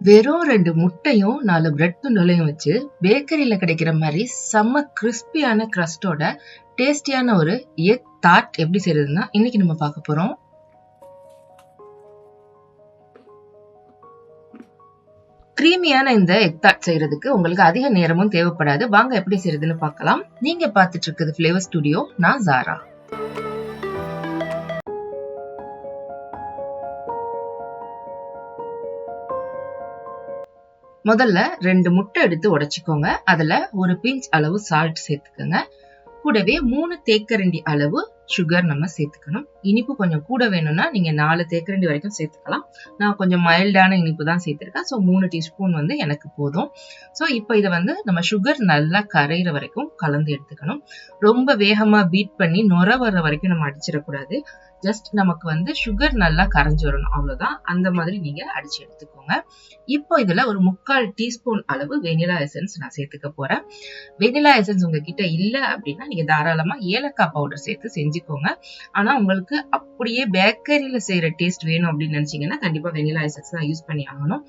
வெறும் 2 முட்டையும் 4 பிரெட் துண்டுகளையும் வச்சு பேக்கரியில கிடைக்கிற மாதிரி செம்ம கிறிஸ்பியான கிரஸ்டோட டேஸ்டியான ஒரு எக் டார்ட் எப்படி செய்யறதுன்னா இன்னைக்கு நம்ம பார்க்க போறோம். கிரீமியான இந்த எக் டார்ட் செய்யறதுக்கு உங்களுக்கு அதிக நேரமும் தேவைப்படாது. வாங்க எப்படி செய்யறதுன்னு பார்க்கலாம். நீங்க பார்த்துட்டு இருக்கிறது ஃபிளேவர் ஸ்டுடியோ. நான் ஜாரா. முதல்ல 2 முட்டை எடுத்து உடைச்சுக்கோங்க. அதுல ஒரு பிஞ்ச் அளவு சால்ட் சேர்த்துக்கோங்க. கூடவே 3 தேக்கரண்டி அளவு சுகர் நம்ம சேர்த்துக்கணும். இனிப்பு கொஞ்சம் கூட வேணும்னா நீங்க 4 தேக்கரண்டி வரைக்கும் சேர்த்துக்கலாம். நான் கொஞ்சம் மைல்டான இனிப்பு தான் சேர்த்திருக்கேன். ஸோ 3 டீஸ்பூன் எனக்கு போதும். ஸோ இப்போ இதை நம்ம சுகர் நல்லா கரையிற வரைக்கும் கலந்து எடுத்துக்கணும். ரொம்ப வேகமா பீட் பண்ணி நுர வர்ற வரைக்கும் நம்ம அடிச்சிடக்கூடாது. ஜஸ்ட் நமக்கு சுகர் நல்லா கரைஞ்சு வரணும், அவ்வளவுதான். அந்த மாதிரி நீங்க அடிச்சு எடுத்துக்கோங்க. இப்போ இதுல ஒரு 3/4 டீஸ்பூன் அளவு வெனிலா எசன்ஸ் நான் சேர்த்துக்க போறேன். வெனிலா எசன்ஸ் உங்ககிட்ட இல்ல அப்படின்னா நீங்க தாராளமா ஏலக்காய் பவுடர் சேர்த்து செஞ்சுக்கோங்க. ஆனா உங்களுக்கு அப்படியே பேக்கரியில செய்யற டேஸ்ட் வேணும் அப்படின்னு நினைச்சீங்கன்னா கண்டிப்பா வெனிலா எசன்ஸ் தான் யூஸ் பண்ணி ஆகணும்.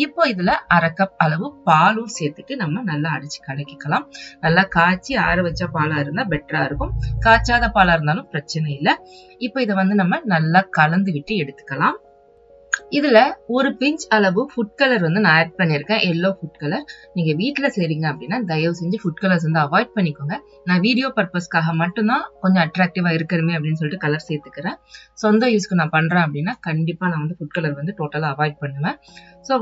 இப்போ இதுல 1/2 கப் அளவு பாலும் சேர்த்துட்டு நம்ம நல்லா அடிச்சு கலக்கிக்கலாம். நல்லா காய்ச்சி ஆற வச்ச பாலா இருந்தா பெட்டரா இருக்கும். காய்ச்சாத பாலா இருந்தாலும் பிரச்சனை இல்லை. இப்போ இதை நம்ம நல்லா கலந்து விட்டு எடுத்துக்கலாம். இதுல ஒரு பிஞ்ச் அளவு ஃபுட் கலர் நான் ஆட் பண்ணிருக்கேன், எல்லோ ஃபுட் கலர். நீங்க வீட்டுல செய்றீங்க அப்படின்னா தயவு செஞ்சு ஃபுட் கலர்ஸ் அவாய்ட் பண்ணிக்கோங்க. நான் வீடியோ பர்பஸ்க்காக மட்டும்தான் கொஞ்சம் அட்ராக்டிவா இருக்கணுமே அப்படின்னு சொல்லிட்டு கலர் சேர்த்துக்கிறேன். சொந்த யூஸ்க்கு நான் பண்றேன் அப்படின்னா கண்டிப்பா நான் ஃபுட் கலர் டோட்டலா அவாய்ட் பண்ணுவேன். ஸோ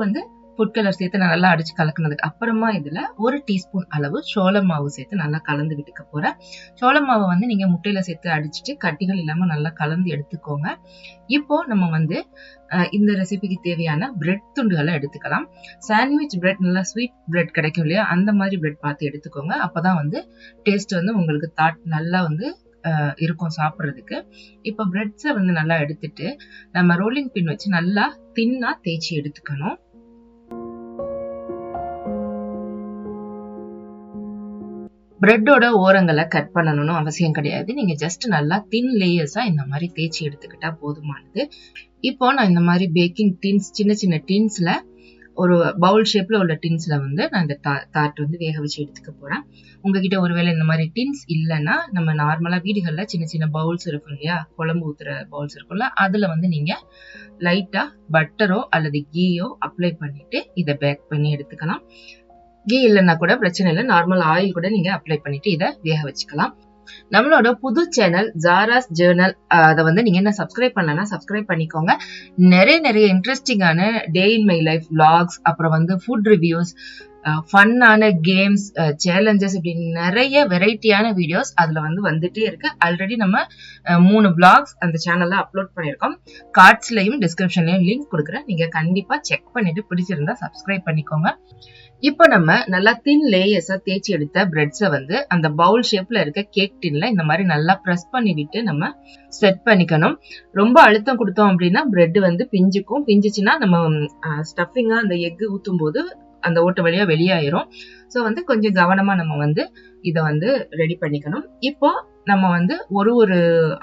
ஃபுட் கலர் சேர்த்து நான் நல்லா அடிச்சு கலக்குனதுக்கு அப்புறமா இதுல 1 டீஸ்பூன் அளவு சோள மாவு சேர்த்து நல்லா கலந்து விட்டுக்க போறேன். சோள மாவை நீங்க முட்டையில சேர்த்து அடிச்சுட்டு கட்டிகள் இல்லாம நல்லா கலந்து எடுத்துக்கோங்க. இப்போ நம்ம இந்த ரெசிபிக்கு தேவையான பிரெட் துண்டுகளை எடுத்துக்கலாம். சாண்ட்விச் பிரெட், நல்லா ஸ்வீட் பிரெட் கிடைக்கும் இல்லையா, அந்த மாதிரி பிரெட் பார்த்து எடுத்துக்கோங்க. அப்பதான் டேஸ்ட் உங்களுக்கு டார்ட் நல்லா இருக்கும் சாப்பிட்றதுக்கு. இப்போ பிரெட்ஸை நல்லா எடுத்துட்டு நம்ம ரோலிங் பின் வச்சு நல்லா தின்னா தேய்ச்சி எடுத்துக்கணும். பிரெட்டோட ஓரங்களை கட் பண்ணணும்னு அவசியம் கிடையாது. நீங்க ஜஸ்ட் நல்லா தின் லேயர்ஸா இந்த மாதிரி தேய்ச்சி எடுத்துக்கிட்டா போதுமானது. இப்போ நான் இந்த மாதிரி பேக்கிங் டின்ஸ், சின்ன சின்ன டின்ஸ்ல, ஒரு பவுல் ஷேப்ல உள்ள டின்ஸ்ல நான் இந்த டார்ட் வேக வச்சு எடுத்துக்க போறேன். உங்ககிட்ட ஒருவேளை இந்த மாதிரி டின்ஸ் இல்லைன்னா நம்ம நார்மலா வீடுகள்ல சின்ன சின்ன பவுல்ஸ் இருக்கும் இல்லையா, குழம்பு ஊத்துற பவுல்ஸ் இருக்கும்ல, அதுல நீங்க லைட்டா பட்டரோ அல்லது கீயோ அப்ளை பண்ணிட்டு இதை பேக் பண்ணி எடுத்துக்கலாம். கீ இல்லைன்னா கூட பிரச்சனை இல்லை, நார்மல் ஆயில் கூட நீங்க அப்ளை பண்ணிட்டு இதை வேக வச்சுக்கலாம். நம்மளோட புது சேனல் ஜாராஸ் ஜேர்னல், அதை நீங்க என்ன சப்ஸ்கிரைப் பண்ணலன்னா சப்ஸ்கிரைப் பண்ணிக்கோங்க. நிறைய இன்ட்ரெஸ்டிங்கான டே இன் மை லைஃப் vlogs, அப்புறம் ஃபுட் ரிவ்யூஸ், ஃபன்னான கேம்ஸ், சேலஞ்சஸ், இப்படி நிறைய வெரைட்டியான வீடியோஸ் அதுல வந்துட்டே இருக்கு. ஆல்ரெடி நம்ம 3 vlogs அந்த சேனல்ல அப்லோட் பண்ணிருக்கோம். கார்ட்ஸ்லயும் டிஸ்கிரிப்ஷன்லயும் லிங்க் கொடுக்குறேன். நீங்க கண்டிப்பா செக் பண்ணிட்டு பிடிச்சிருந்தா சப்ஸ்கிரைப் பண்ணிக்கோங்க. இப்போ நம்ம நல்லா தின் லேயர்ஸா தேய்ச்சி எடுத்த பிரெட்ஸை அந்த பவுல் ஷேப்ல இருக்க கேக் டின்ல இந்த மாதிரி நல்லா பிரஸ் பண்ணி விட்டு நம்ம செட் பண்ணிக்கணும். ரொம்ப அழுத்தம் கொடுத்தோம் அப்படின்னா பிரெட் பிஞ்சுக்கும். பிஞ்சுச்சுன்னா நம்ம ஸ்டஃபிங்கா அந்த எக் ஊத்தும் போது அந்த ஓட்ட வழியா வெளியாயிரும். ஸோ கொஞ்சம் கவனமா நம்ம இதை ரெடி பண்ணிக்கணும். இப்போ நம்ம ஒரு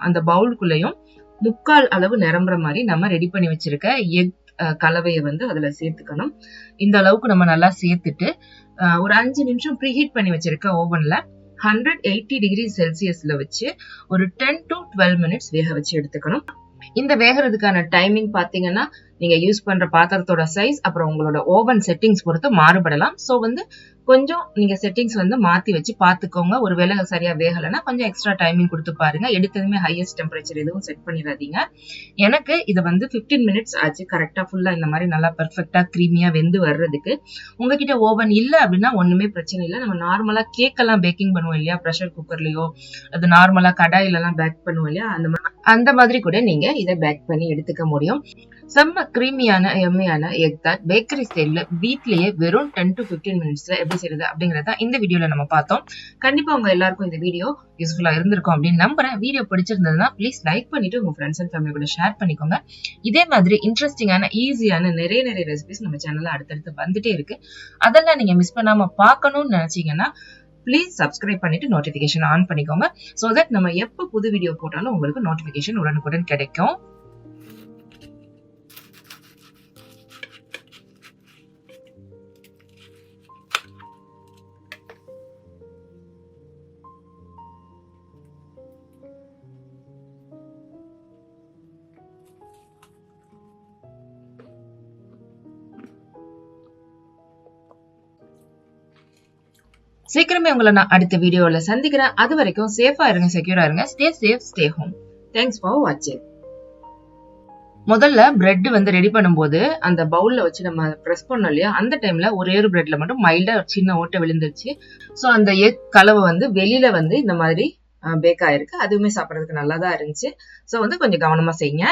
அந்த பவுலுக்குள்ளேயும் 3/4 அளவு நிரம்புற மாதிரி நம்ம ரெடி பண்ணி வச்சிருக்க எக் கலவையை அதுல சேர்த்துக்கணும். இந்த அளவுக்கு நம்ம நல்லா சேர்த்துட்டு ஒரு 5 நிமிஷம் ப்ரீஹீட் பண்ணி வச்சிருக்க ஓவன்ல 180 டிகிரி செல்சியஸ்ல வச்சு ஒரு 10 to 12 மினிட்ஸ் வேக வச்சு எடுத்துக்கணும். இந்த வேகிறதுக்கான டைமிங் பாத்தீங்கன்னா நீங்க யூஸ் பண்ற பாத்திரத்தோட சைஸ், அப்புறம் உங்களோட ஓவன் செட்டிங்ஸ் பொறுத்து மாறுபடலாம். ஸோ கொஞ்சம் நீங்க செட்டிங்ஸ் மாத்தி வச்சு பாத்துக்கோங்க. ஒருவேளை சரியா வேகலைன்னா கொஞ்சம் எக்ஸ்ட்ரா டைமிங் கொடுத்து பாருங்க. எடுத்ததுமே ஹையஸ்ட் டெம்பரேச்சர் எதுவும் செட் பண்ணிடாதீங்க. எனக்கு இது 15 மினிட்ஸ் ஆச்சு கரெக்டா ஃபுல்லா இந்த மாதிரி நல்லா பெர்ஃபெக்டா கிரீமியா வெந்து வர்றதுக்கு. உங்ககிட்ட ஓவன் இல்ல அப்படின்னா ஒண்ணுமே பிரச்சனை இல்லை. நம்ம நார்மலா கேக் எல்லாம் பேக்கிங் பண்ணுவோம் இல்லையா, ப்ரெஷர் குக்கர்லயோ அது நார்மலா கடாயில எல்லாம் பேக் பண்ணுவோம் இல்லையா, அந்த மாதிரி கூட நீங்க இதை பேக் பண்ணி எடுத்துக்க முடியும். செம்ம கிரீமியான எம்மியான எக் டார்ட் பேக்கரி ஸ்டைல்ல வீட்லயே வெறும் 10 to 15 மினிட்ஸ்ல எப்படி செய்யறது அப்படிங்கறத இந்த வீடியோல நம்ம பார்த்தோம். கண்டிப்பா உங்க எல்லாருக்கும் இந்த வீடியோ யூஸ்ஃபுல்லா இருந்திருக்கும் அப்படின்னு நம்புறேன். வீடியோ பிடிச்சிருந்ததுன்னா ப்ளீஸ் லைக் பண்ணிட்டு உங்க ஃப்ரெண்ட்ஸ் அண்ட் ஃபேமிலி கூட ஷேர் பண்ணிக்கோங்க. இதே மாதிரி இன்ட்ரெஸ்டிங்கான ஈஸியான நிறைய ரெசிபிஸ் நம்ம சேனல்ல அடுத்தடுத்து வந்துட்டே இருக்கு. அதெல்லாம் நீங்க மிஸ் பண்ணாம பார்க்கணும்னு நினைச்சீங்கன்னா ப்ளீஸ் சப்ஸ்கிரைப் பண்ணிட்டு நோட்டிபிகேஷன் ஆன் பண்ணிக்கோங்க. சோ தட் நம்ம எப்ப புது வீடியோ போட்டாலும் உங்களுக்கு நோட்டிபிகேஷன் உடனுக்குடன் கிடைக்கும். சீக்கிரமே உங்களை நான் அடுத்த வீடியோல சந்திக்கிறேன். அது வரைக்கும் சேஃபா இருங்க, செக்யூரா இருங்க. Stay safe, stay home. Thanks for வாட்சிங். முதல்ல பிரெட் வந்து ரெடி பண்ணும்போது அந்த பவுல்ல வச்சு நம்ம ப்ரெஸ் பண்ணோம் இல்லையா, அந்த டைம்ல ஒரே ஒரு பிரெட்ல மட்டும் மைல்டா சின்ன ஓட்டை விழுந்துருச்சு. ஸோ அந்த எக் கலவை வந்து வெளியில வந்து இந்த மாதிரி பேக் ஆயிருக்கு. அதுவுமே சாப்பிட்றதுக்கு நல்லா தான் இருந்துச்சு. ஸோ வந்து கொஞ்சம் கவனமா செய்யுங்க.